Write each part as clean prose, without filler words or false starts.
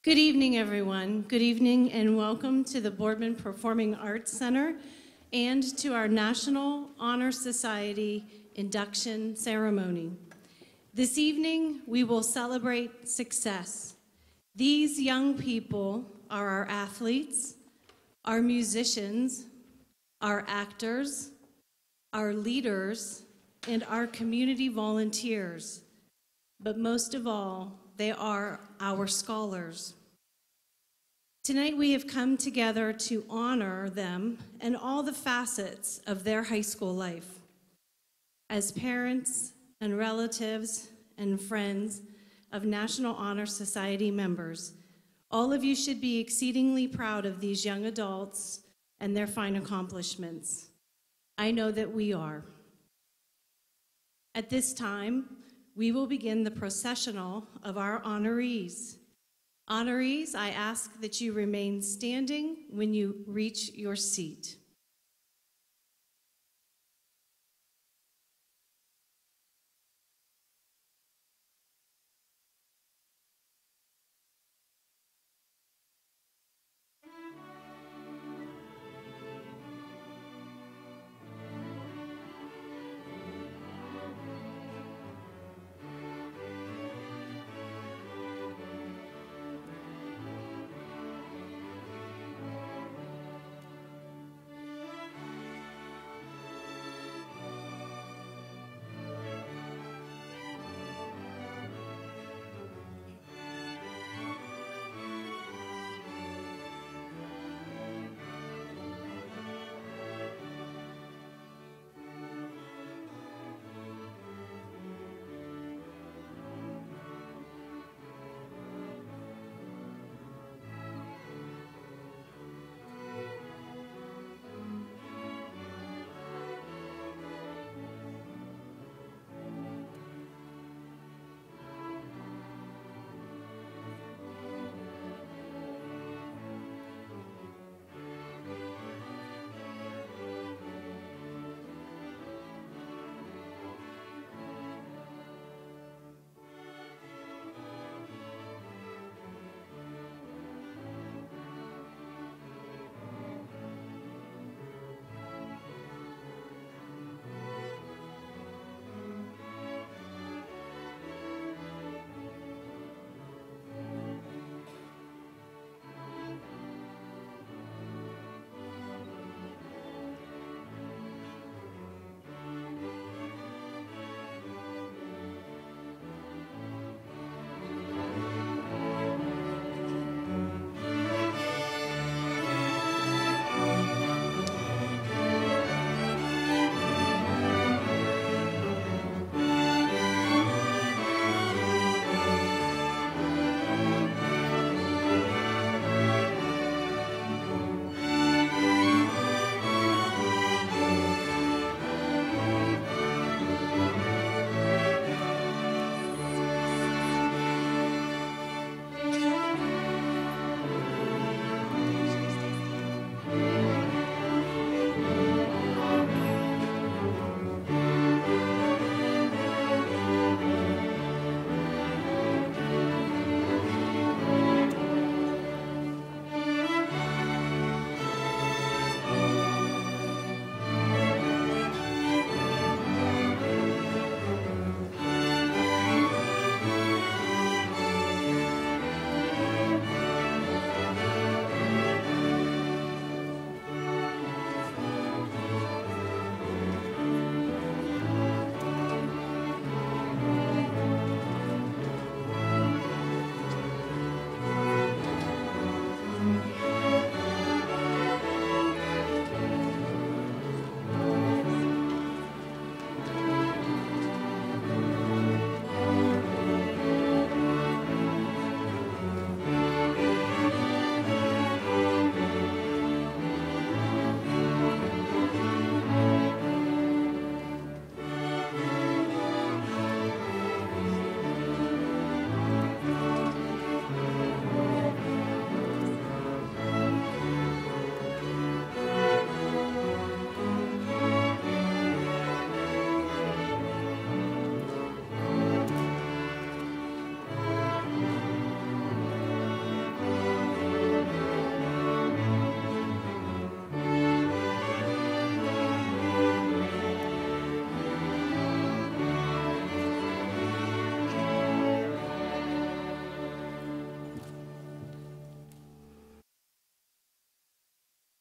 Good evening, everyone. Good evening, and welcome to the Boardman Performing Arts Center and to our National Honor Society induction ceremony. This evening, we will celebrate success. These young people are our athletes, our musicians, our actors, our leaders, and our community volunteers. But most of all, they are our scholars. Tonight we have come together to honor them and all the facets of their high school life. As parents and relatives and friends of National Honor Society members, all of you should be exceedingly proud of these young adults and their fine accomplishments. I know that we are. At this time, we will begin the processional of our honorees. Honorees, I ask that you remain standing when you reach your seat.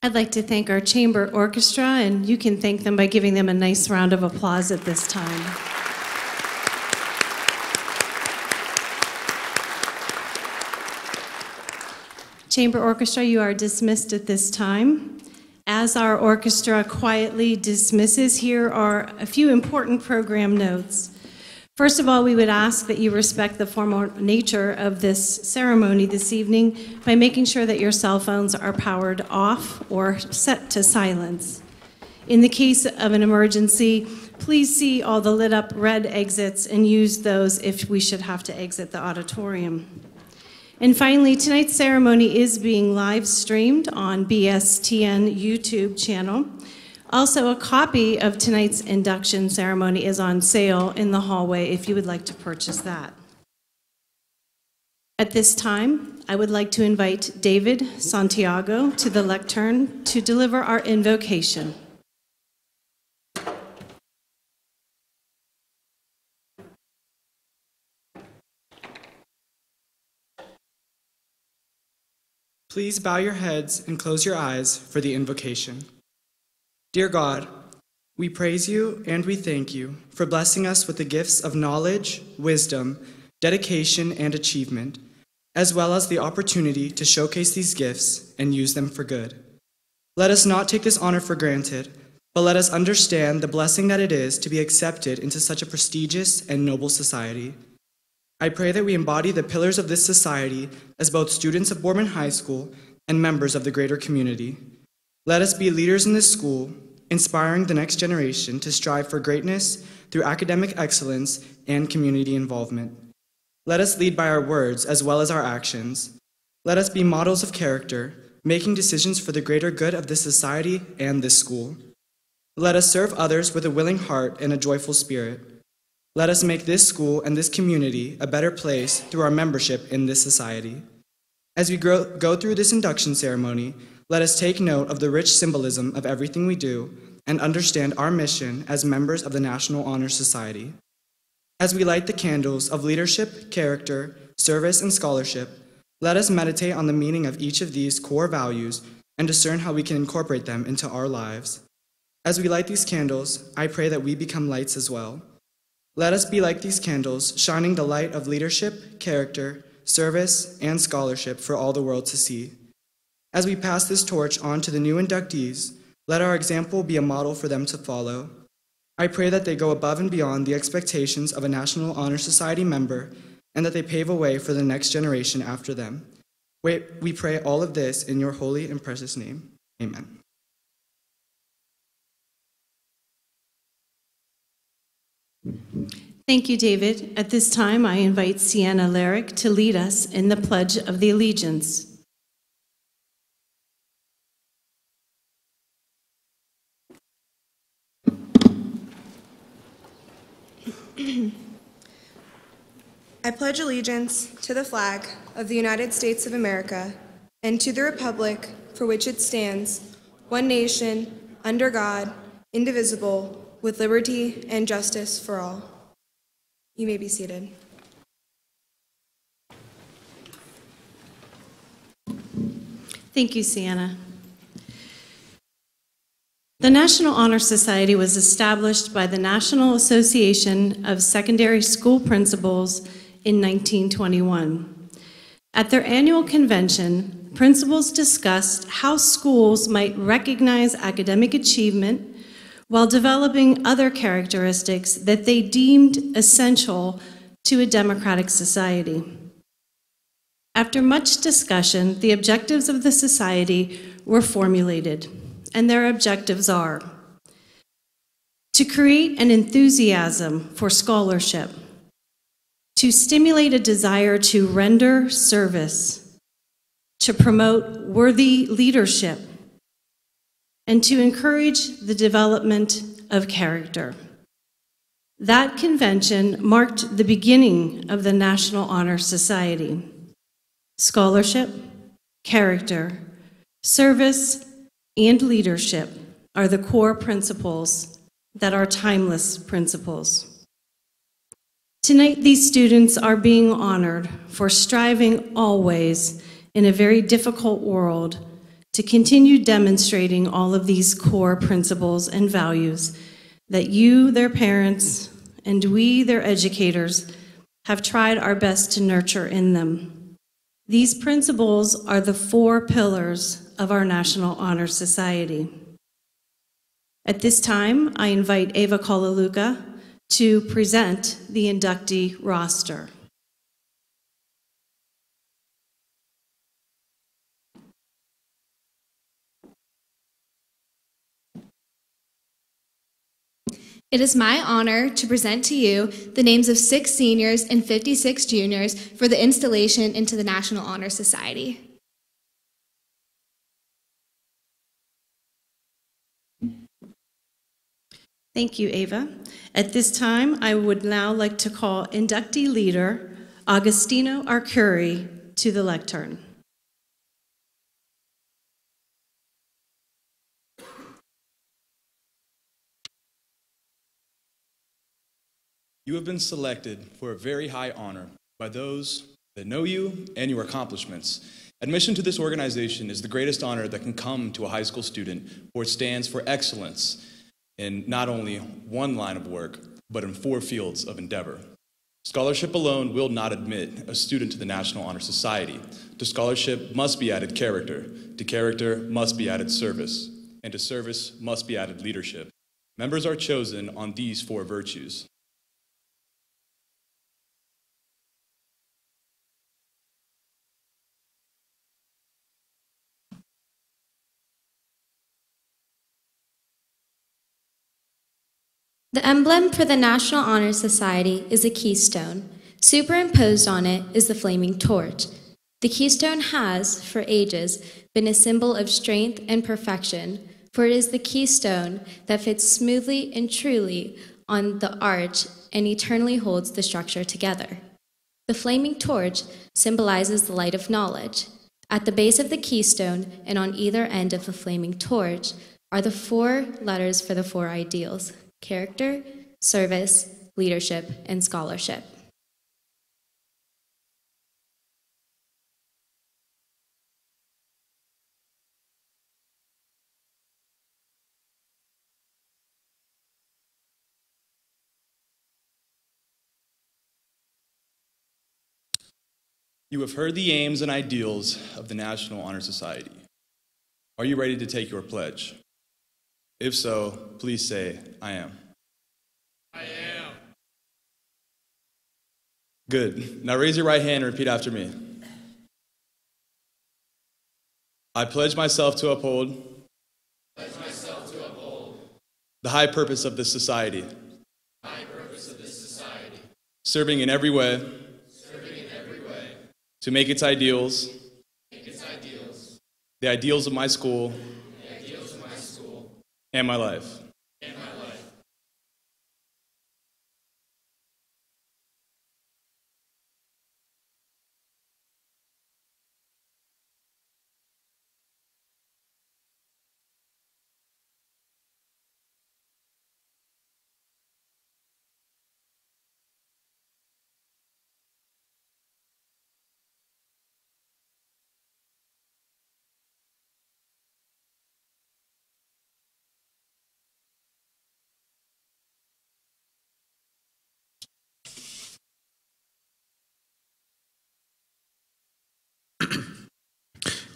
I'd like to thank our chamber orchestra, and you can thank them by giving them a nice round of applause at this time. Chamber orchestra, you are dismissed at this time. As our orchestra quietly dismisses, here are a few important program notes. First of all, we would ask that you respect the formal nature of this ceremony this evening by making sure that your cell phones are powered off or set to silence. In the case of an emergency, please see all the lit up red exits and use those if we should have to exit the auditorium. And finally, tonight's ceremony is being live streamed on BSTN YouTube channel. Also, a copy of tonight's induction ceremony is on sale in the hallway if you would like to purchase that. At this time, I would like to invite David Santiago to the lectern to deliver our invocation. Please bow your heads and close your eyes for the invocation. Dear God, we praise you and we thank you for blessing us with the gifts of knowledge, wisdom, dedication, and achievement, as well as the opportunity to showcase these gifts and use them for good. Let us not take this honor for granted, but let us understand the blessing that it is to be accepted into such a prestigious and noble society. I pray that we embody the pillars of this society as both students of Boardman High School and members of the greater community. Let us be leaders in this school, inspiring the next generation to strive for greatness through academic excellence and community involvement. Let us lead by our words as well as our actions. Let us be models of character, making decisions for the greater good of this society and this school. Let us serve others with a willing heart and a joyful spirit. Let us make this school and this community a better place through our membership in this society. As we go through this induction ceremony, let us take note of the rich symbolism of everything we do and understand our mission as members of the National Honor Society. As we light the candles of leadership, character, service, and scholarship, let us meditate on the meaning of each of these core values and discern how we can incorporate them into our lives. As we light these candles, I pray that we become lights as well. Let us be like these candles, shining the light of leadership, character, service, and scholarship for all the world to see. As we pass this torch on to the new inductees, let our example be a model for them to follow. I pray that they go above and beyond the expectations of a National Honor Society member and that they pave a way for the next generation after them. We pray all of this in your holy and precious name. Amen. Thank you, David. At this time, I invite Sienna Larrick to lead us in the Pledge of the Allegiance. I pledge allegiance to the flag of the United States of America and to the republic for which it stands, one nation, under God, indivisible, with liberty and justice for all. You may be seated. Thank you, Sienna. The National Honor Society was established by the National Association of Secondary School Principals in 1921. At their annual convention, principals discussed how schools might recognize academic achievement while developing other characteristics that they deemed essential to a democratic society. After much discussion, the objectives of the society were formulated, and their objectives are to create an enthusiasm for scholarship, to stimulate a desire to render service, to promote worthy leadership, and to encourage the development of character. That convention marked the beginning of the National Honor Society. Scholarship, character, service, and leadership are the core principles that are timeless principles. Tonight, these students are being honored for striving always in a very difficult world to continue demonstrating all of these core principles and values that you, their parents, and we, their educators, have tried our best to nurture in them. These principles are the 4 pillars of our National Honor Society. At this time, I invite Ava Kolaluka to present the inductee roster. It is my honor to present to you the names of 6 seniors and 56 juniors for the installation into the National Honor Society. Thank you, Ava. At this time, I would now like to call inductee leader Agostino Arcuri to the lectern. You have been selected for a very high honor by those that know you and your accomplishments. Admission to this organization is the greatest honor that can come to a high school student, for it stands for excellence in not only one line of work, but in 4 fields of endeavor. Scholarship alone will not admit a student to the National Honor Society. To scholarship must be added character. To character must be added service. And to service must be added leadership. Members are chosen on these 4 virtues. The emblem for the National Honor Society is a keystone. Superimposed on it is the flaming torch. The keystone has, for ages, been a symbol of strength and perfection, for it is the keystone that fits smoothly and truly on the arch and eternally holds the structure together. The flaming torch symbolizes the light of knowledge. At the base of the keystone and on either end of the flaming torch are the 4 letters for the 4 ideals: character, service, leadership, and scholarship. You have heard the aims and ideals of the National Honor Society. Are you ready to take your pledge? If so, please say, I am. I am. Good. Now raise your right hand and repeat after me. I pledge myself to uphold the high purpose of this society, serving in every way to make its ideals, the ideals of my school, and my life.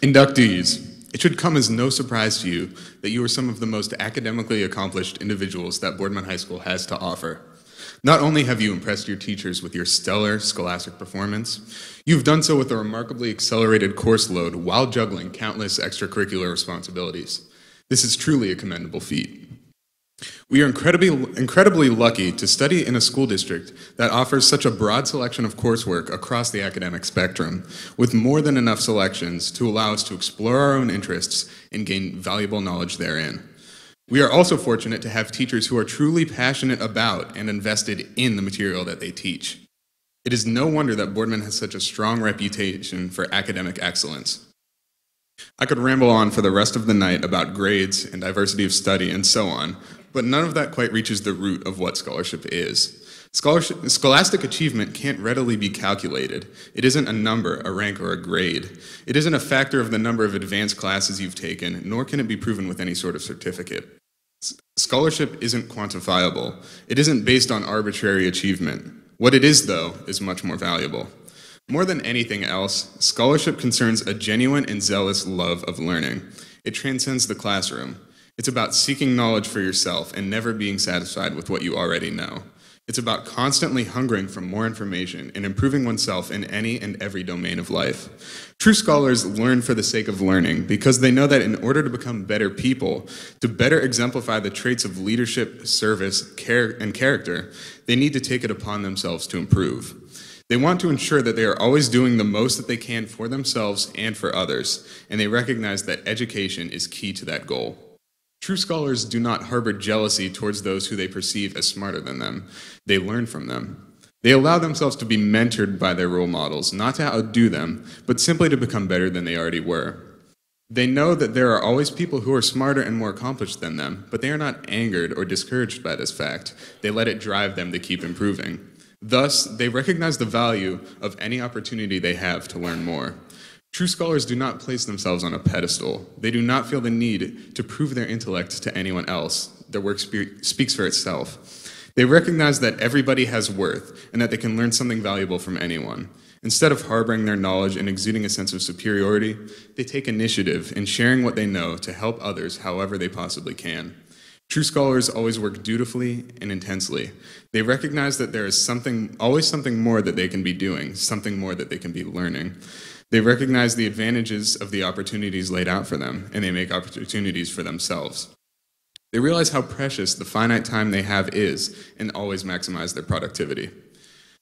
Inductees, it should come as no surprise to you that you are some of the most academically accomplished individuals that Boardman High School has to offer. Not only have you impressed your teachers with your stellar scholastic performance, you've done so with a remarkably accelerated course load while juggling countless extracurricular responsibilities. This is truly a commendable feat. We are incredibly lucky to study in a school district that offers such a broad selection of coursework across the academic spectrum, with more than enough selections to allow us to explore our own interests and gain valuable knowledge therein. We are also fortunate to have teachers who are truly passionate about and invested in the material that they teach. It is no wonder that Boardman has such a strong reputation for academic excellence. I could ramble on for the rest of the night about grades and diversity of study and so on, but none of that quite reaches the root of what scholarship is. Scholastic achievement can't readily be calculated. It isn't a number, a rank, or a grade. It isn't a factor of the number of advanced classes you've taken, nor can it be proven with any sort of certificate. Scholarship isn't quantifiable. It isn't based on arbitrary achievement. What it is, though, is much more valuable. More than anything else, scholarship concerns a genuine and zealous love of learning. It transcends the classroom. It's about seeking knowledge for yourself and never being satisfied with what you already know. It's about constantly hungering for more information and improving oneself in any and every domain of life. True scholars learn for the sake of learning because they know that in order to become better people, to better exemplify the traits of leadership, service, care, and character, they need to take it upon themselves to improve. They want to ensure that they are always doing the most that they can for themselves and for others, and they recognize that education is key to that goal. True scholars do not harbor jealousy towards those who they perceive as smarter than them. They learn from them. They allow themselves to be mentored by their role models, not to outdo them, but simply to become better than they already were. They know that there are always people who are smarter and more accomplished than them, but they are not angered or discouraged by this fact. They let it drive them to keep improving. Thus, they recognize the value of any opportunity they have to learn more. True scholars do not place themselves on a pedestal. They do not feel the need to prove their intellect to anyone else. Their work speaks for itself. They recognize that everybody has worth and that they can learn something valuable from anyone. Instead of harboring their knowledge and exuding a sense of superiority, they take initiative in sharing what they know to help others however they possibly can. True scholars always work dutifully and intensely. They recognize that there is always something more that they can be doing, something more that they can be learning. They recognize the advantages of the opportunities laid out for them, and they make opportunities for themselves. They realize how precious the finite time they have is, and always maximize their productivity.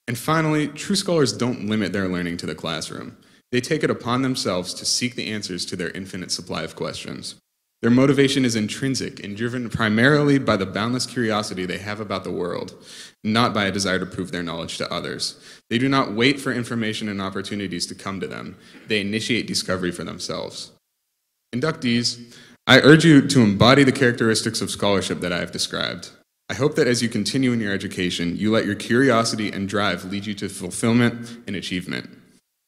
And finally, true scholars don't limit their learning to the classroom. They take it upon themselves to seek the answers to their infinite supply of questions. Their motivation is intrinsic and driven primarily by the boundless curiosity they have about the world, not by a desire to prove their knowledge to others. They do not wait for information and opportunities to come to them. They initiate discovery for themselves. Inductees, I urge you to embody the characteristics of scholarship that I have described. I hope that as you continue in your education, you let your curiosity and drive lead you to fulfillment and achievement.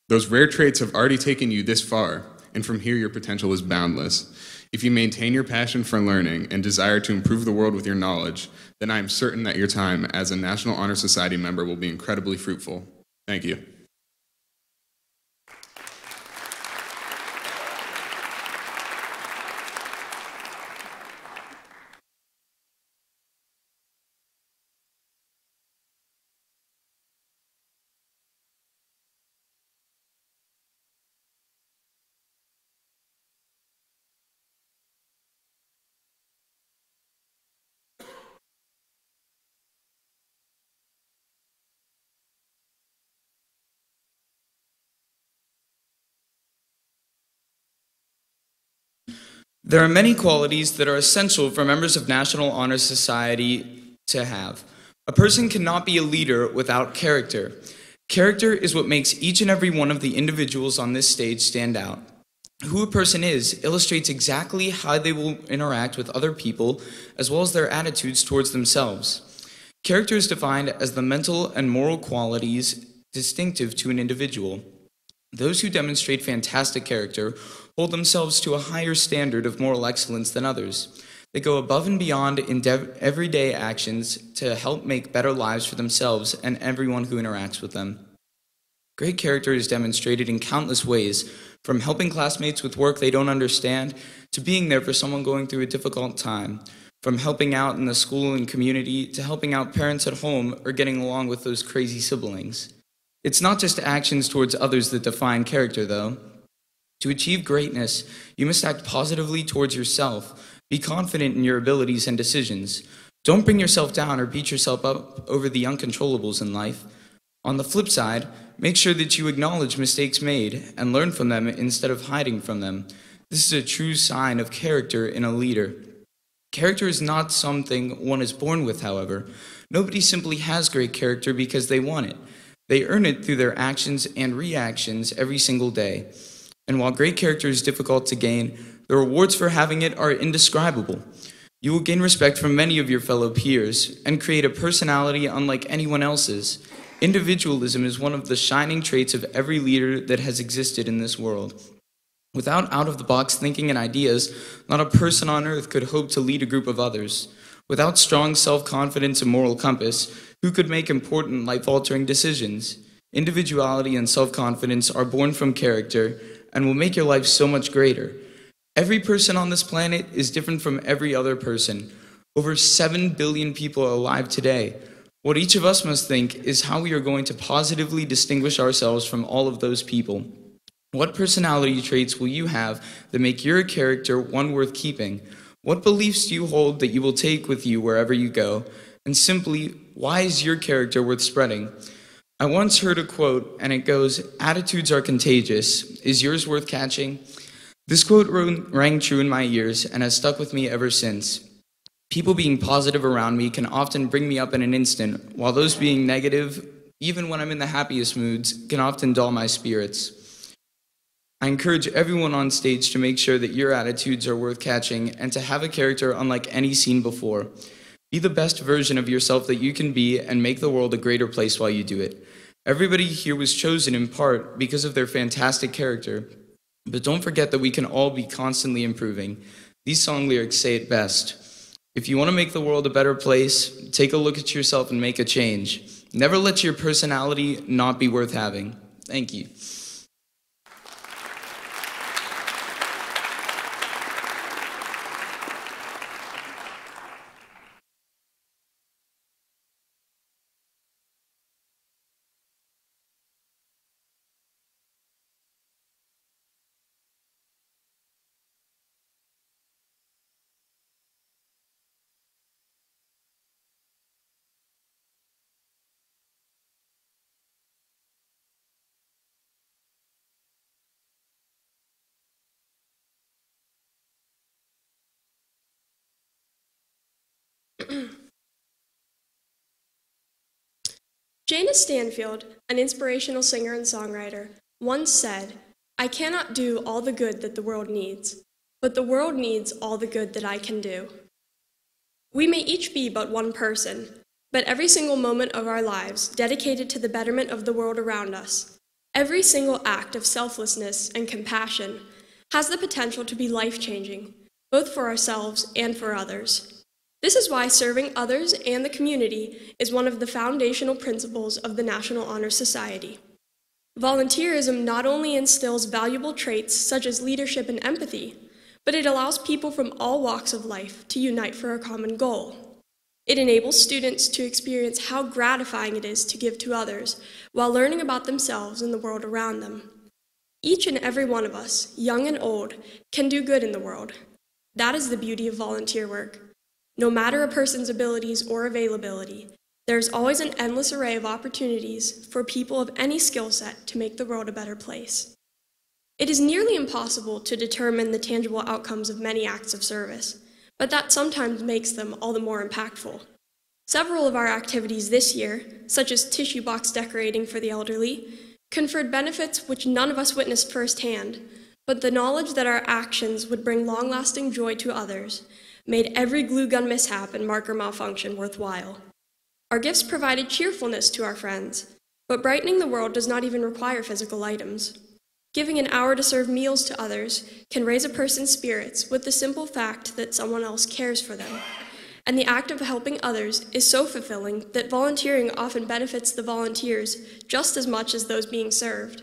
Those rare traits have already taken you this far, and from here your potential is boundless. If you maintain your passion for learning and desire to improve the world with your knowledge, then I am certain that your time as a National Honor Society member will be incredibly fruitful. Thank you. There are many qualities that are essential for members of National Honor Society to have. A person cannot be a leader without character. Character is what makes each and every one of the individuals on this stage stand out. Who a person is illustrates exactly how they will interact with other people, as well as their attitudes towards themselves. Character is defined as the mental and moral qualities distinctive to an individual. Those who demonstrate fantastic character hold themselves to a higher standard of moral excellence than others. They go above and beyond in everyday actions to help make better lives for themselves and everyone who interacts with them. Great character is demonstrated in countless ways, from helping classmates with work they don't understand to being there for someone going through a difficult time, from helping out in the school and community to helping out parents at home or getting along with those crazy siblings. It's not just actions towards others that define character, though. To achieve greatness, you must act positively towards yourself. Be confident in your abilities and decisions. Don't bring yourself down or beat yourself up over the uncontrollables in life. On the flip side, make sure that you acknowledge mistakes made and learn from them instead of hiding from them. This is a true sign of character in a leader. Character is not something one is born with, however. Nobody simply has great character because they want it. They earn it through their actions and reactions every single day. And while great character is difficult to gain, the rewards for having it are indescribable. You will gain respect from many of your fellow peers and create a personality unlike anyone else's. Individualism is one of the shining traits of every leader that has existed in this world. Without out-of-the-box thinking and ideas, not a person on earth could hope to lead a group of others. Without strong self-confidence and moral compass, who could make important, life-altering decisions? Individuality and self-confidence are born from character and will make your life so much greater. Every person on this planet is different from every other person. Over 7 billion people are alive today. What each of us must think is how we are going to positively distinguish ourselves from all of those people. What personality traits will you have that make your character one worth keeping? What beliefs do you hold that you will take with you wherever you go? And simply, why is your character worth spreading? I once heard a quote, and it goes, "Attitudes are contagious. Is yours worth catching?" This quote rang true in my ears and has stuck with me ever since. People being positive around me can often bring me up in an instant, while those being negative, even when I'm in the happiest moods, can often dull my spirits. I encourage everyone on stage to make sure that your attitudes are worth catching and to have a character unlike any seen before. Be the best version of yourself that you can be and make the world a greater place while you do it. Everybody here was chosen in part because of their fantastic character, but don't forget that we can all be constantly improving. These song lyrics say it best. If you want to make the world a better place, take a look at yourself and make a change. Never let your personality not be worth having. Thank you. Jana Stanfield, an inspirational singer and songwriter, once said, "I cannot do all the good that the world needs, but the world needs all the good that I can do." We may each be but one person, but every single moment of our lives dedicated to the betterment of the world around us, every single act of selflessness and compassion has the potential to be life-changing, both for ourselves and for others. This is why serving others and the community is one of the foundational principles of the National Honor Society. Volunteerism not only instills valuable traits such as leadership and empathy, but it allows people from all walks of life to unite for a common goal. It enables students to experience how gratifying it is to give to others while learning about themselves and the world around them. Each and every one of us, young and old, can do good in the world. That is the beauty of volunteer work. No matter a person's abilities or availability, there is always an endless array of opportunities for people of any skill set to make the world a better place. It is nearly impossible to determine the tangible outcomes of many acts of service, but that sometimes makes them all the more impactful. Several of our activities this year, such as tissue box decorating for the elderly, conferred benefits which none of us witnessed firsthand, but the knowledge that our actions would bring long-lasting joy to others made every glue gun mishap and marker malfunction worthwhile. Our gifts provided cheerfulness to our friends, but brightening the world does not even require physical items. Giving an hour to serve meals to others can raise a person's spirits with the simple fact that someone else cares for them. And the act of helping others is so fulfilling that volunteering often benefits the volunteers just as much as those being served.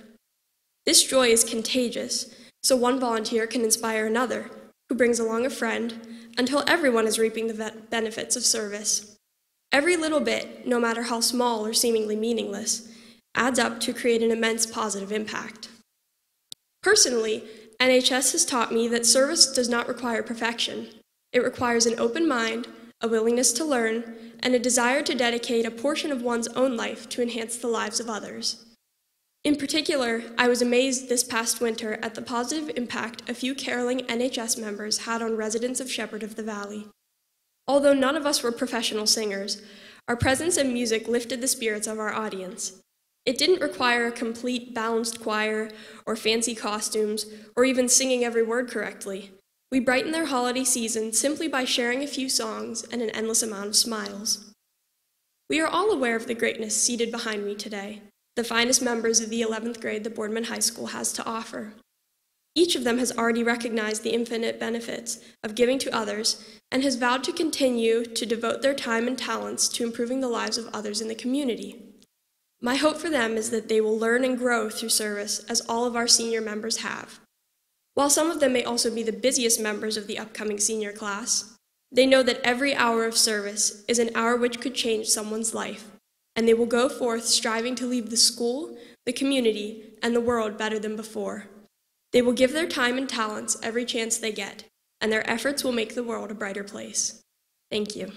This joy is contagious, so one volunteer can inspire another, who brings along a friend, until everyone is reaping the benefits of service. Every little bit, no matter how small or seemingly meaningless, adds up to create an immense positive impact. Personally, NHS has taught me that service does not require perfection. It requires an open mind, a willingness to learn, and a desire to dedicate a portion of one's own life to enhance the lives of others. In particular, I was amazed this past winter at the positive impact a few caroling NHS members had on residents of Shepherd of the Valley. Although none of us were professional singers, our presence and music lifted the spirits of our audience. It didn't require a complete, balanced choir, or fancy costumes, or even singing every word correctly. We brighten their holiday season simply by sharing a few songs and an endless amount of smiles. We are all aware of the greatness seated behind me today, the finest members of the 11th grade that Boardman High School has to offer. Each of them has already recognized the infinite benefits of giving to others and has vowed to continue to devote their time and talents to improving the lives of others in the community. My hope for them is that they will learn and grow through service as all of our senior members have. While some of them may also be the busiest members of the upcoming senior class, they know that every hour of service is an hour which could change someone's life, and they will go forth striving to leave the school, the community, and the world better than before. They will give their time and talents every chance they get, and their efforts will make the world a brighter place. Thank you.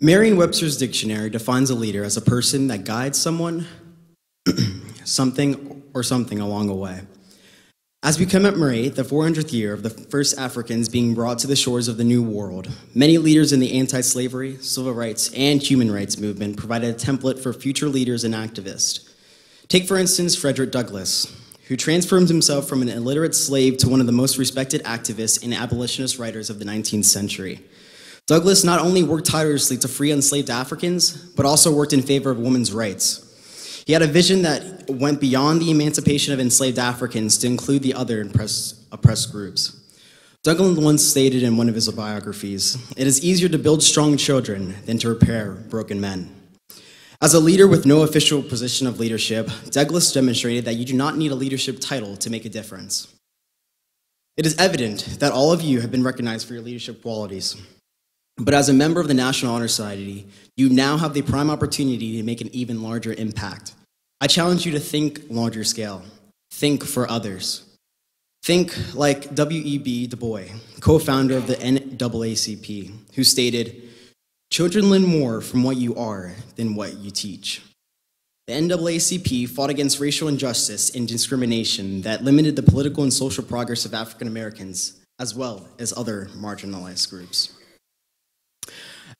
Merriam-Webster's dictionary defines a leader as a person that guides someone, something along the way. As we commemorate the 400th year of the first Africans being brought to the shores of the New World, many leaders in the anti-slavery, civil rights, and human rights movement provided a template for future leaders and activists. Take, for instance, Frederick Douglass, who transformed himself from an illiterate slave to one of the most respected activists and abolitionist writers of the 19th century. Douglass not only worked tirelessly to free enslaved Africans, but also worked in favor of women's rights. He had a vision that went beyond the emancipation of enslaved Africans to include the other oppressed groups. Douglass once stated in one of his biographies, "It is easier to build strong children than to repair broken men." As a leader with no official position of leadership, Douglass demonstrated that you do not need a leadership title to make a difference. It is evident that all of you have been recognized for your leadership qualities. But as a member of the National Honor Society, you now have the prime opportunity to make an even larger impact. I challenge you to think larger scale. Think for others. Think like W.E.B. Du Bois, co-founder of the NAACP, who stated, "Children learn more from what you are than what you teach." The NAACP fought against racial injustice and discrimination that limited the political and social progress of African Americans, as well as other marginalized groups.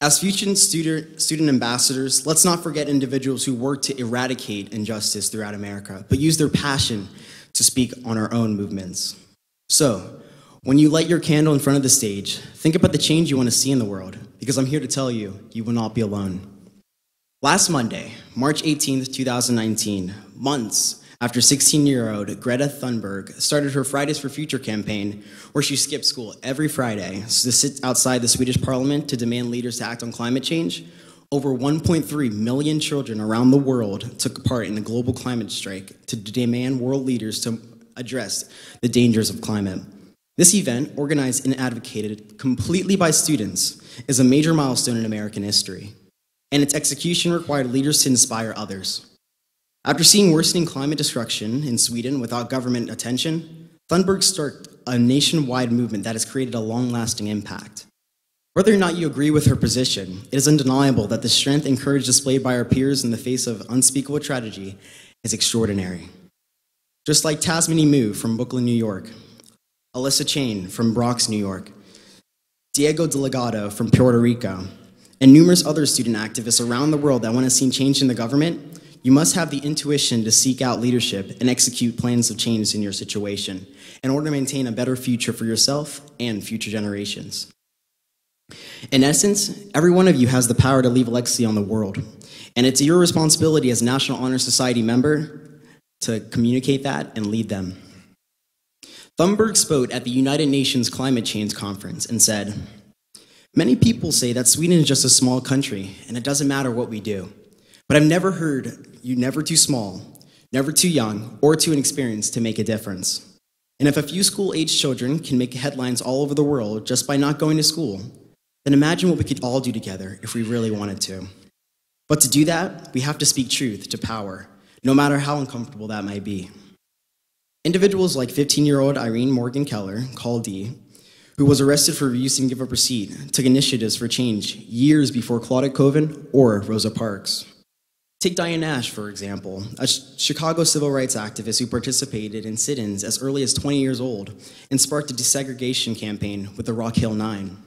As future student ambassadors, let's not forget individuals who work to eradicate injustice throughout America, but use their passion to speak on our own movements. So, when you light your candle in front of the stage, think about the change you want to see in the world, because I'm here to tell you, you will not be alone. Last Monday, March 18th, 2019, months after 16-year-old Greta Thunberg started her Fridays for Future campaign, where she skipped school every Friday to sit outside the Swedish parliament to demand leaders to act on climate change, over 1.3 million children around the world took part in a global climate strike to demand world leaders to address the dangers of climate. This event, organized and advocated completely by students, is a major milestone in American history, and its execution required leaders to inspire others. After seeing worsening climate destruction in Sweden without government attention, Thunberg started a nationwide movement that has created a long-lasting impact. Whether or not you agree with her position, it is undeniable that the strength and courage displayed by our peers in the face of unspeakable tragedy is extraordinary. Just like Tasmany Moo from Brooklyn, New York, Alyssa Chain from Bronx, New York, Diego Delgado from Puerto Rico, and numerous other student activists around the world that want to see change in the government, you must have the intuition to seek out leadership and execute plans of change in your situation in order to maintain a better future for yourself and future generations. In essence, every one of you has the power to leave a legacy on the world, and it's your responsibility as a National Honor Society member to communicate that and lead them. Thunberg spoke at the United Nations Climate Change Conference and said, "Many people say that Sweden is just a small country and it doesn't matter what we do. But I've never heard you never too small, never too young, or too inexperienced to make a difference. And if a few school-aged children can make headlines all over the world just by not going to school, then imagine what we could all do together if we really wanted to. But to do that, we have to speak truth to power, no matter how uncomfortable that might be. Individuals like 15-year-old Irene Morgan Keller, called Dee, who was arrested for refusing to give up her seat, took initiatives for change years before Claudette Colvin or Rosa Parks. Take Diane Nash, for example, a Chicago civil rights activist who participated in sit-ins as early as 20 years old and sparked a desegregation campaign with the Rock Hill Nine.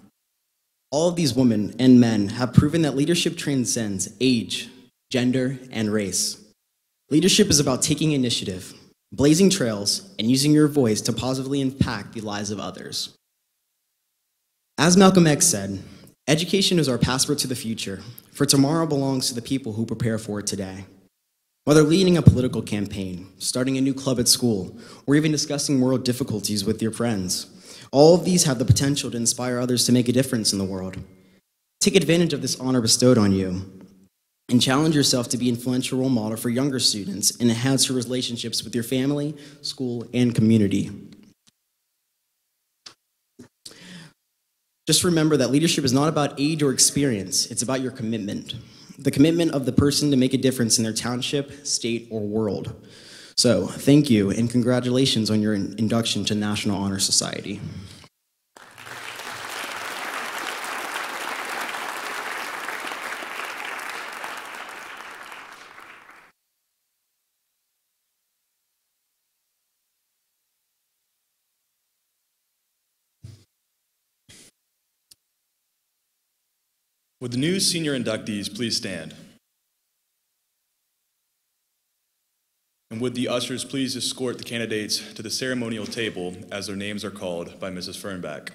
All of these women and men have proven that leadership transcends age, gender, and race. Leadership is about taking initiative, blazing trails, and using your voice to positively impact the lives of others. As Malcolm X said, education is our passport to the future, for tomorrow belongs to the people who prepare for it today. Whether leading a political campaign, starting a new club at school, or even discussing moral difficulties with your friends, all of these have the potential to inspire others to make a difference in the world. Take advantage of this honor bestowed on you, and challenge yourself to be an influential role model for younger students and enhance your relationships with your family, school, and community. Just remember that leadership is not about age or experience, it's about your commitment. The commitment of the person to make a difference in their township, state, or world. So, thank you and congratulations on your induction to National Honor Society. Would the new senior inductees please stand? And would the ushers please escort the candidates to the ceremonial table as their names are called by Mrs. Fernbach.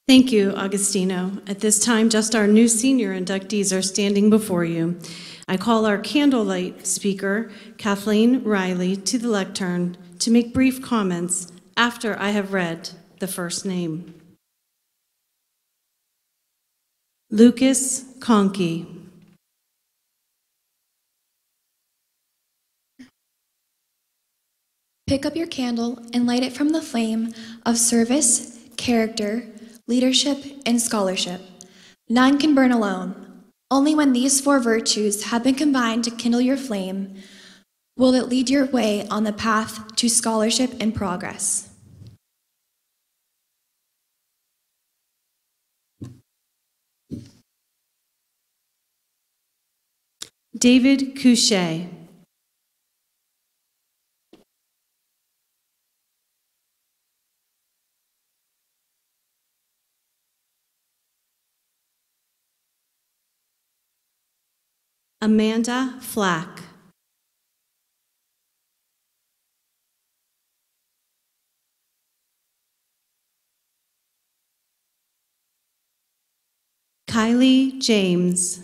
Thank you, Augustino. At this time, just our new senior inductees are standing before you. I call our candlelight speaker, Kathleen Riley, to the lectern to make brief comments after I have read the first name. Lucas Conkey. Pick up your candle and light it from the flame of service, character, leadership, and scholarship. None can burn alone. Only when these four virtues have been combined to kindle your flame will it lead your way on the path to scholarship and progress. David Couchet. Amanda Flack. Kylie James.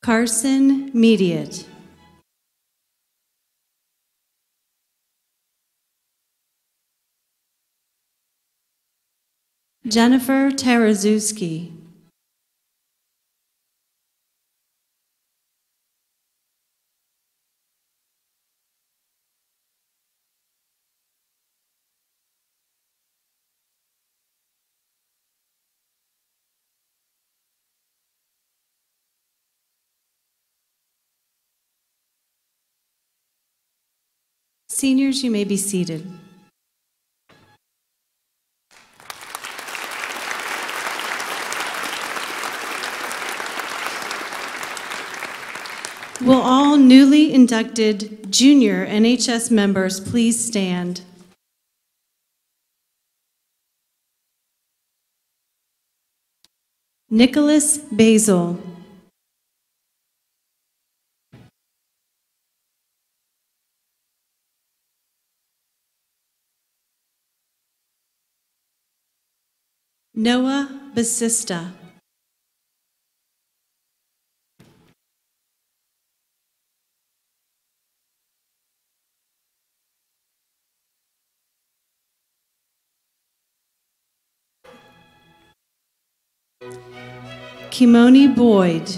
Carson Mediate. Jennifer Tarazuski. Seniors, you may be seated. Will all newly inducted junior NHS members please stand? Nicholas Basil. Noah Basista. Kimoni Boyd.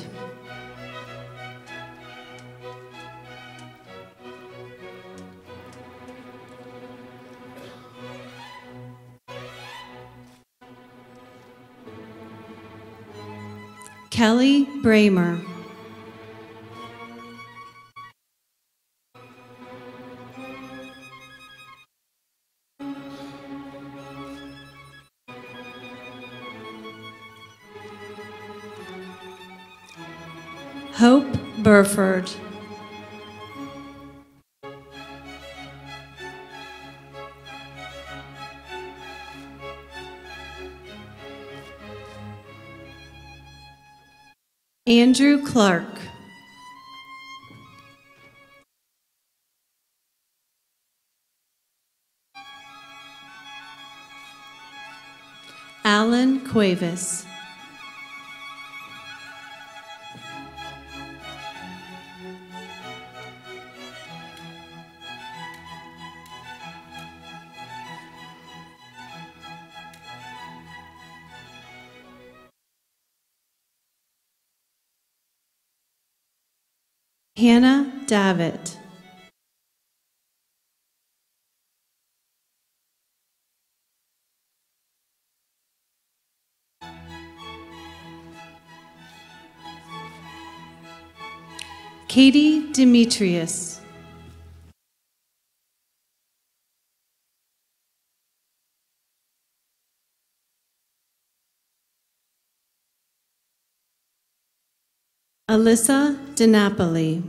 Kelly Bramer. Hope Burford. Andrew Clark. Alan Cuevas. Hannah Davitt. Katie Demetrius. Alyssa DiNapoli.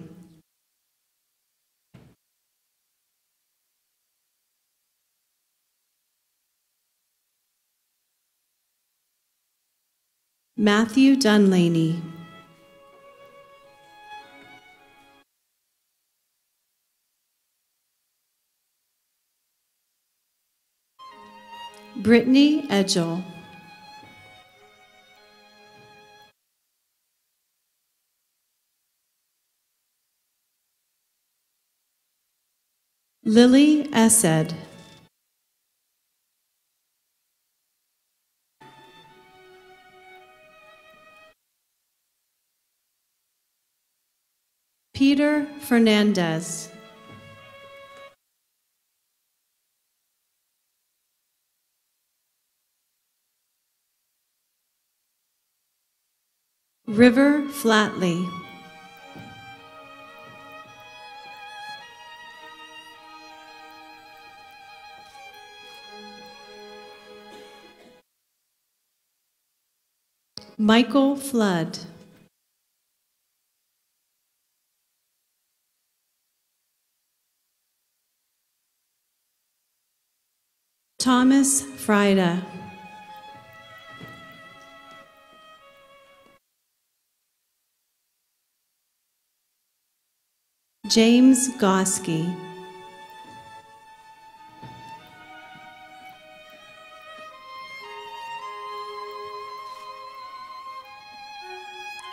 Matthew Dunlaney. Brittany Edgell. Lily Essed. Peter Fernandez. River Flatley. Michael Flood. Thomas Frida. James Goski.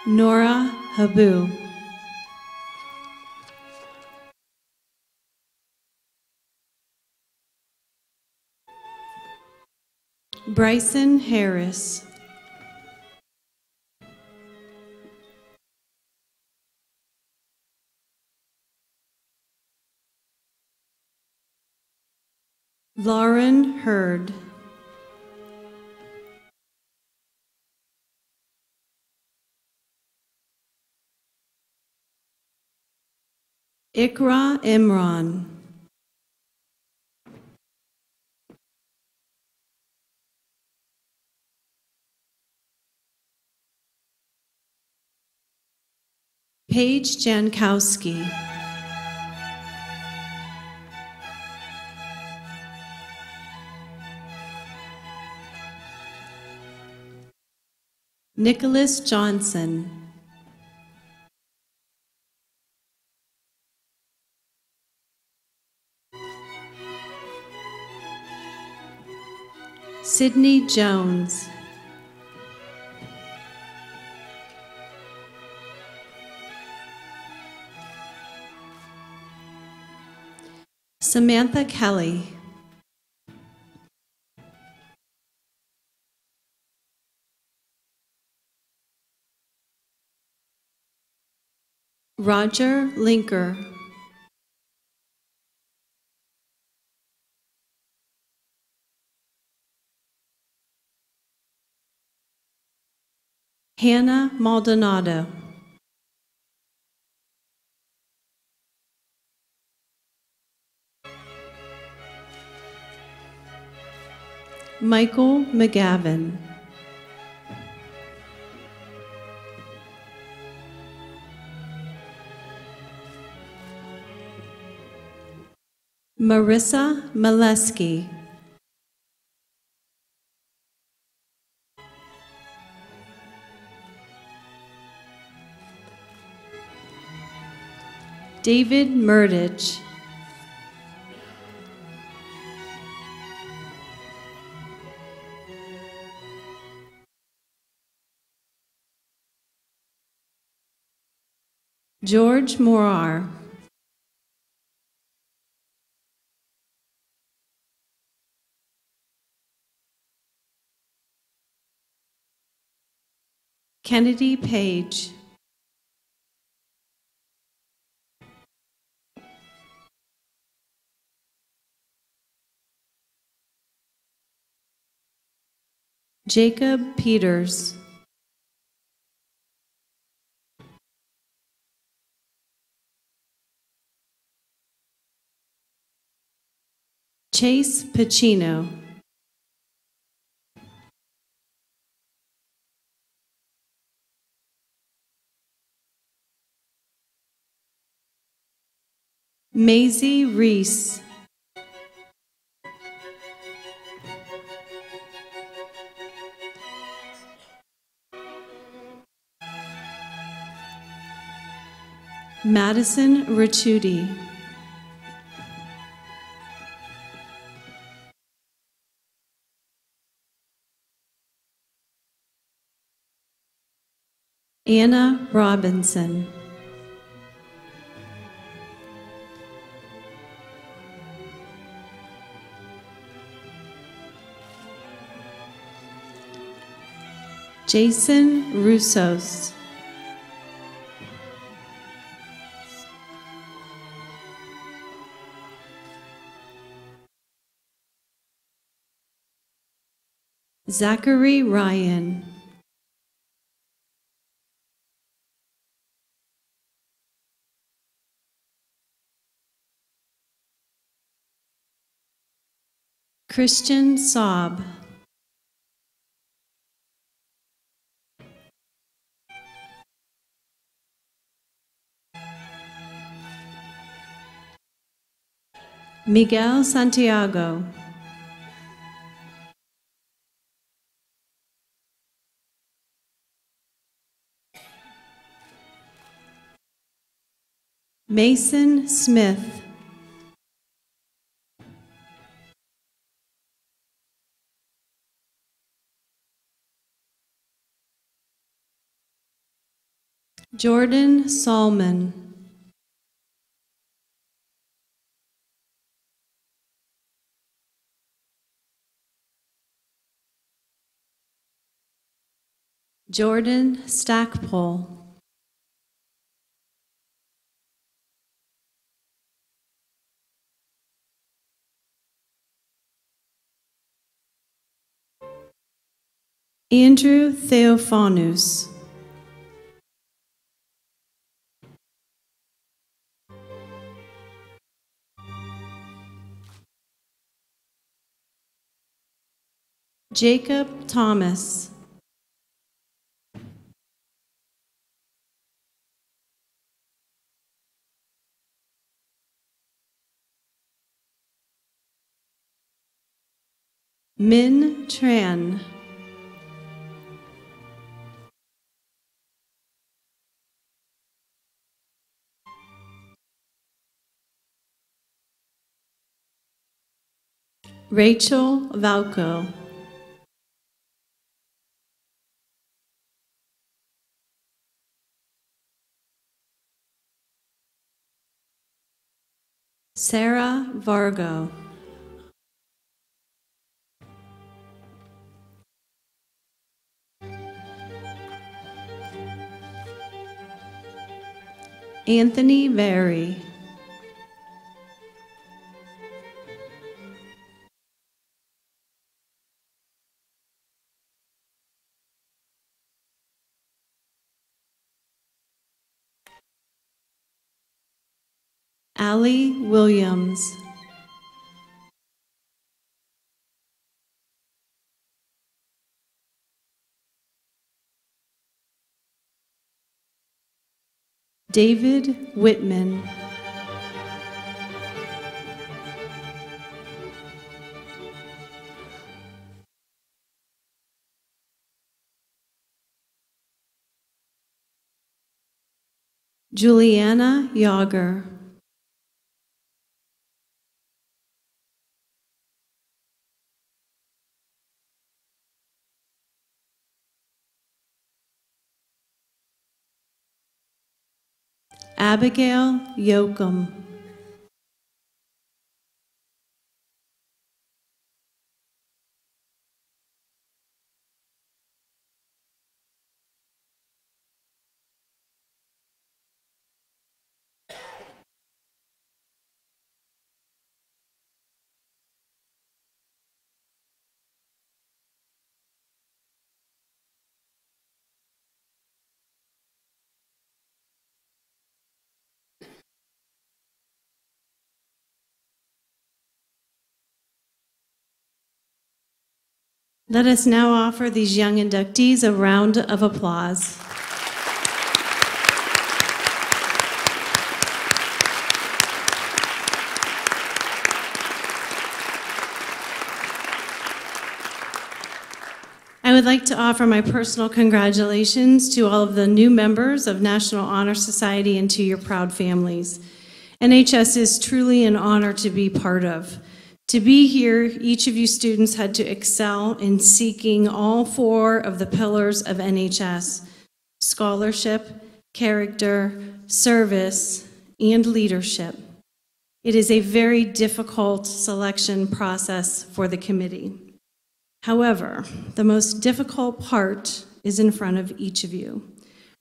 Nora Habu. Bryson Harris. Lauren Hurd. Ikra Imran. Paige Jankowski. Nicholas Johnson. Sydney Jones. Samantha Kelly. Roger Linker. Hannah Maldonado. Michael McGavin. Marissa Molesky. David Murdage. George Morar. Kennedy Page. Jacob Peters. Chase Pacino. Maisie Reese. Madison Ricciuti. Anna Robinson. Jason Russos. Zachary Ryan. Christian Saab. Miguel Santiago. Mason Smith. Jordan Salman. Jordan Stackpole. Andrew Theophanous. Jacob Thomas. Min Tran. Rachel Valco. Sarah Vargo. Anthony Vary. Allie Williams. David Whitman. Juliana Yager. Abigail Yoakum. Let us now offer these young inductees a round of applause. I would like to offer my personal congratulations to all of the new members of National Honor Society and to your proud families. NHS is truly an honor to be part of. To be here, each of you students had to excel in seeking all four of the pillars of NHS: scholarship, character, service, and leadership. It is a very difficult selection process for the committee. However, the most difficult part is in front of each of you.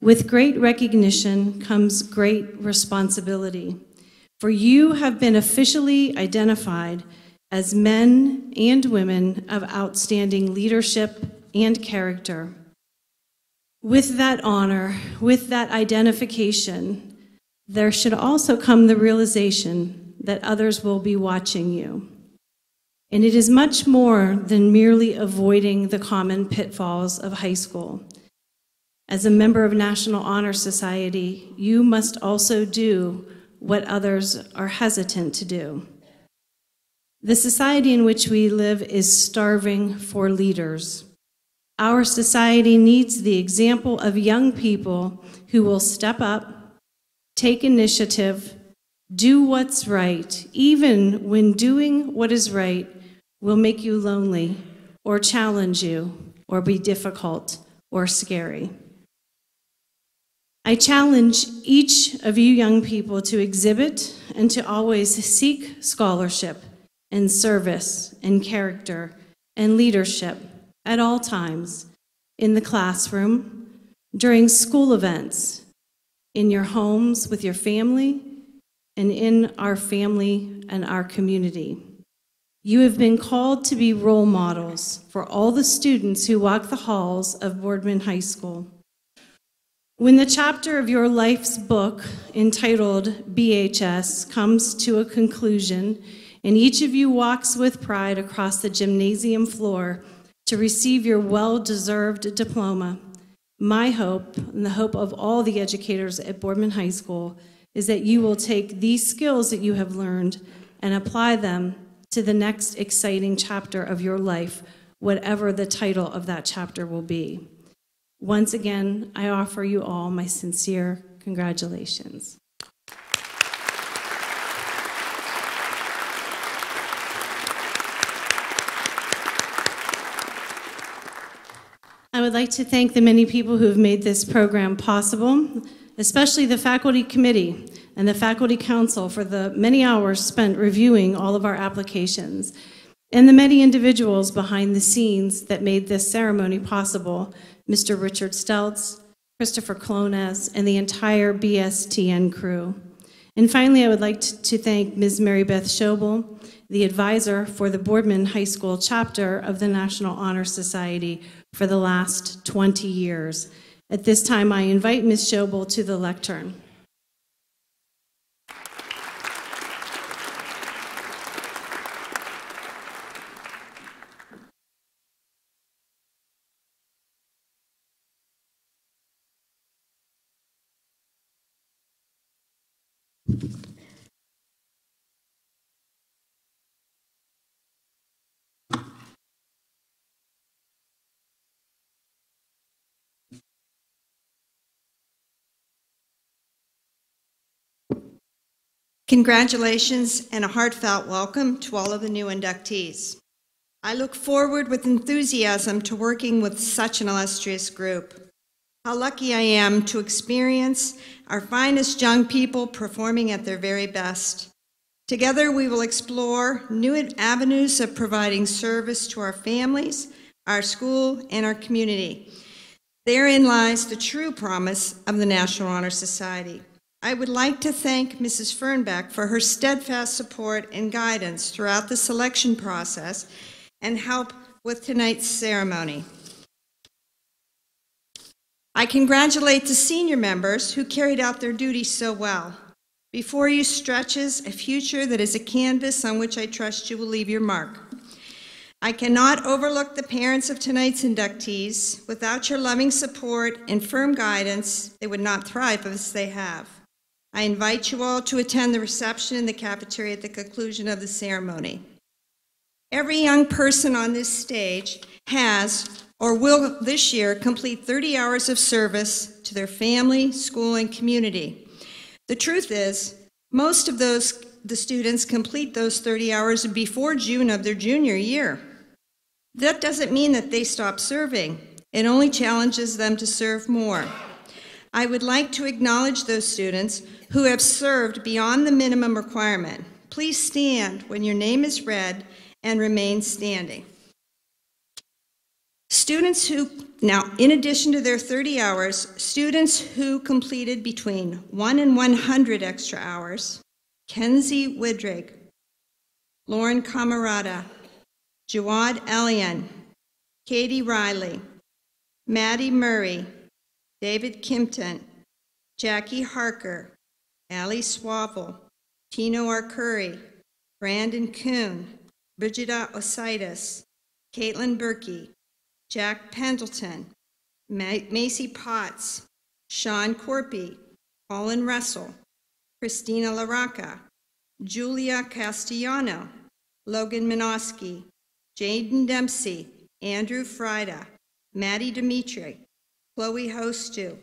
With great recognition comes great responsibility, for you have been officially identified as men and women of outstanding leadership and character. With that honor, with that identification, there should also come the realization that others will be watching you. And it is much more than merely avoiding the common pitfalls of high school. As a member of National Honor Society, you must also do what others are hesitant to do. The society in which we live is starving for leaders. Our society needs the example of young people who will step up, take initiative, do what's right, even when doing what is right will make you lonely or challenge you or be difficult or scary. I challenge each of you young people to exhibit and to always seek scholarship and service and character and leadership at all times, in the classroom, during school events, in your homes with your family, and in our family and our community. You have been called to be role models for all the students who walk the halls of Boardman High School. When the chapter of your life's book entitled BHS comes to a conclusion, and each of you walks with pride across the gymnasium floor to receive your well-deserved diploma, my hope, and the hope of all the educators at Boardman High School, is that you will take these skills that you have learned and apply them to the next exciting chapter of your life, whatever the title of that chapter will be. Once again, I offer you all my sincere congratulations. I would like to thank the many people who have made this program possible, especially the faculty committee and the faculty council for the many hours spent reviewing all of our applications, and the many individuals behind the scenes that made this ceremony possible: Mr. Richard Stelz, Christopher Clones, and the entire BSTN crew. And finally, I would like to thank Ms. Mary Beth Schobel, the advisor for the Boardman High School chapter of the National Honor Society for the last 20 years. At this time, I invite Ms. Schobel to the lectern. Congratulations and a heartfelt welcome to all of the new inductees. I look forward with enthusiasm to working with such an illustrious group. How lucky I am to experience our finest young people performing at their very best. Together we will explore new avenues of providing service to our families, our school, and our community. Therein lies the true promise of the National Honor Society. I would like to thank Mrs. Fernbeck for her steadfast support and guidance throughout the selection process and help with tonight's ceremony. I congratulate the senior members who carried out their duties so well. Before you stretches a future that is a canvas on which I trust you will leave your mark. I cannot overlook the parents of tonight's inductees. Without your loving support and firm guidance, they would not thrive as they have. I invite you all to attend the reception in the cafeteria at the conclusion of the ceremony. Every young person on this stage has or will this year complete 30 hours of service to their family, school, and community. The truth is, most of the students complete those 30 hours before June of their junior year. That doesn't mean that they stop serving. It only challenges them to serve more. I would like to acknowledge those students who have served beyond the minimum requirement. Please stand when your name is read and remain standing. Students who, now in addition to their 30 hours, students who completed between 1 and 100 extra hours: Kenzie Widrig, Lauren Camarada, Jawad Elian, Katie Riley, Maddie Murray, David Kimpton, Jackie Harker, Allie Swavel, Tino Arcuri, Brandon Kuhn, Brigida Ositis, Caitlin Berkey, Jack Pendleton, Macy Potts, Sean Corpy, Colin Russell, Christina LaRocca, Julia Castellano, Logan Minosky, Jaden Dempsey, Andrew Frida, Maddie Dimitri, Chloe Hostu,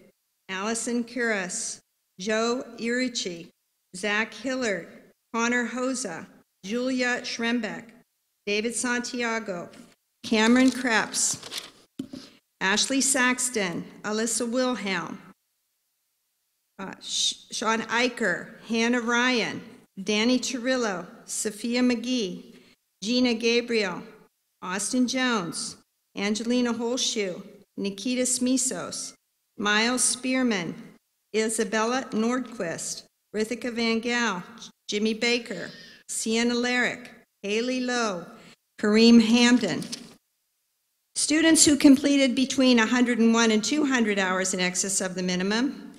Allison Curas, Joe Irici, Zach Hillard, Connor Hosa, Julia Schrembeck, David Santiago, Cameron Krebs, Ashley Saxton, Alyssa Wilhelm, Sean Eicher, Hannah Ryan, Danny Torillo, Sophia McGee, Gina Gabriel, Austin Jones, Angelina Holshoe, Nikita Smisos, Miles Spearman, Isabella Nordquist, Rithika Van Gaal, Jimmy Baker, Sienna Larrick, Haley Lowe, Kareem Hamden. Students who completed between 101 and 200 hours in excess of the minimum: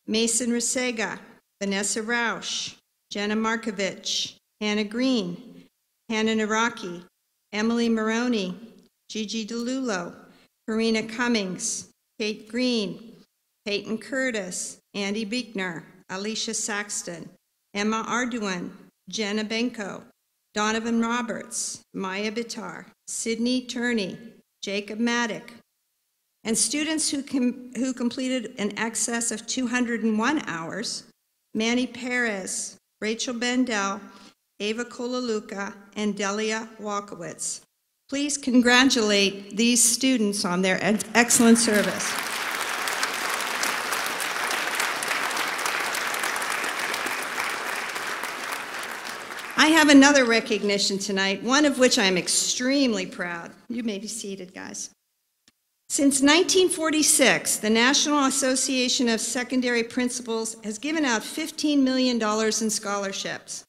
Mason Resega, Vanessa Rausch, Jenna Markovich, Hannah Green, Hannah Naraki, Emily Maroney, Gigi DeLulo, Karina Cummings, Kate Green, Peyton Curtis, Andy Biegner, Alicia Saxton, Emma Arduin, Jenna Benko, Donovan Roberts, Maya Bitar, Sydney Turney, Jacob Maddock. And students who completed in excess of 201 hours: Manny Perez, Rachel Bendel, Ava Kolaluka, and Delia Walkowitz. Please congratulate these students on their excellent service. I have another recognition tonight, one of which I am extremely proud. You may be seated, guys. Since 1946, the National Association of Secondary Principals has given out $15 million in scholarships.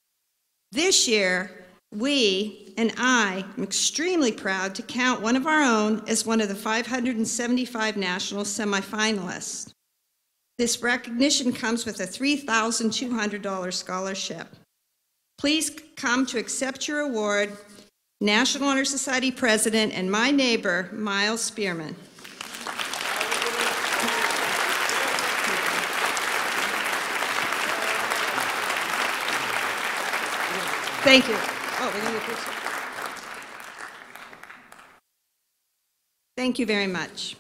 This year, we, and I, am extremely proud to count one of our own as one of the 575 national semifinalists. This recognition comes with a $3,200 scholarship. Please come to accept your award, National Honor Society President and my neighbor, Miles Spearman. Thank you. Oh, we're going to do Thank you very much.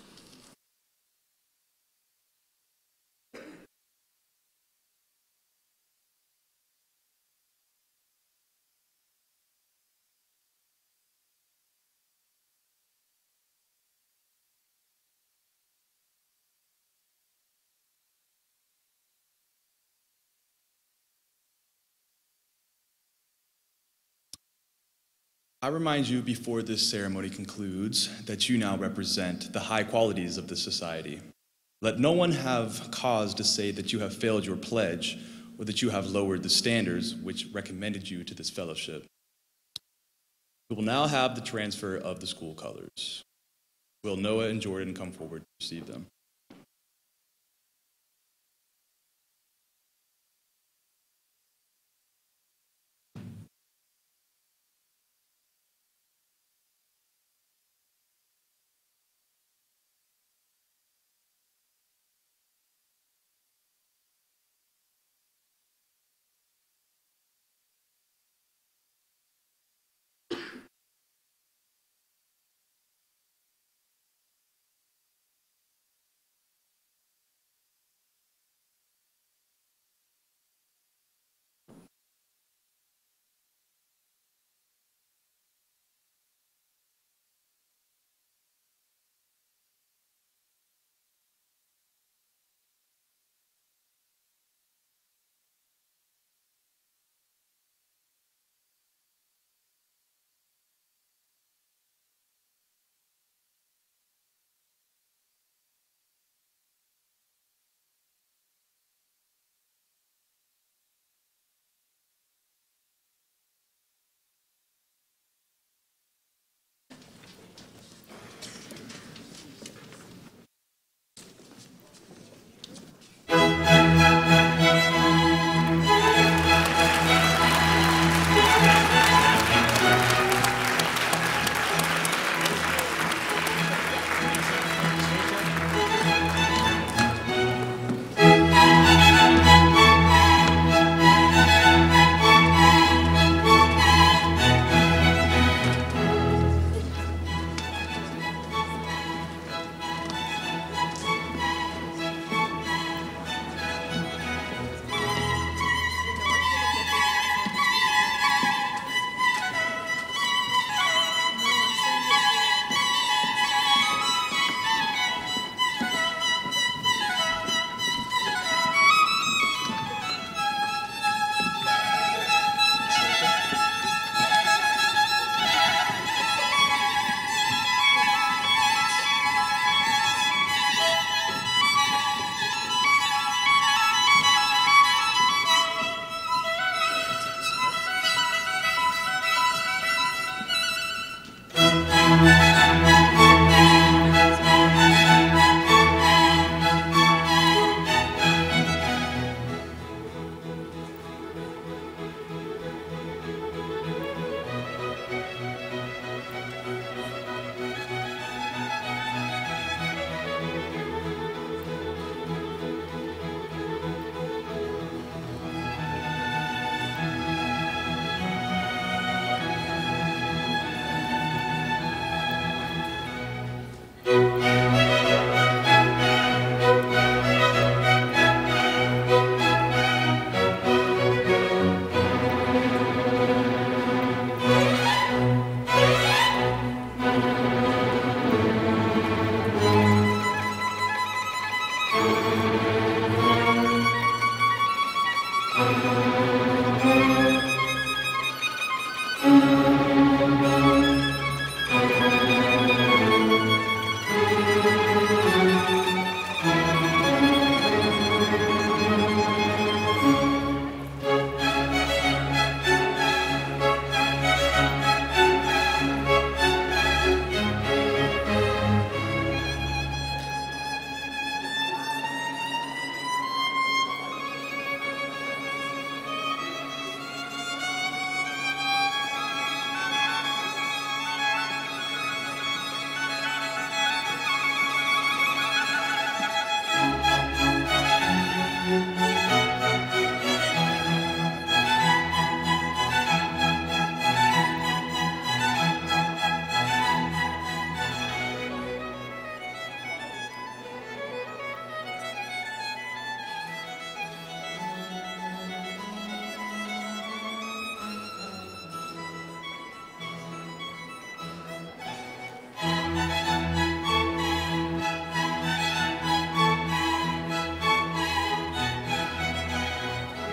I remind you before this ceremony concludes that you now represent the high qualities of the society. Let no one have cause to say that you have failed your pledge or that you have lowered the standards which recommended you to this fellowship. We will now have the transfer of the school colors. Will Noah and Jordan come forward to receive them?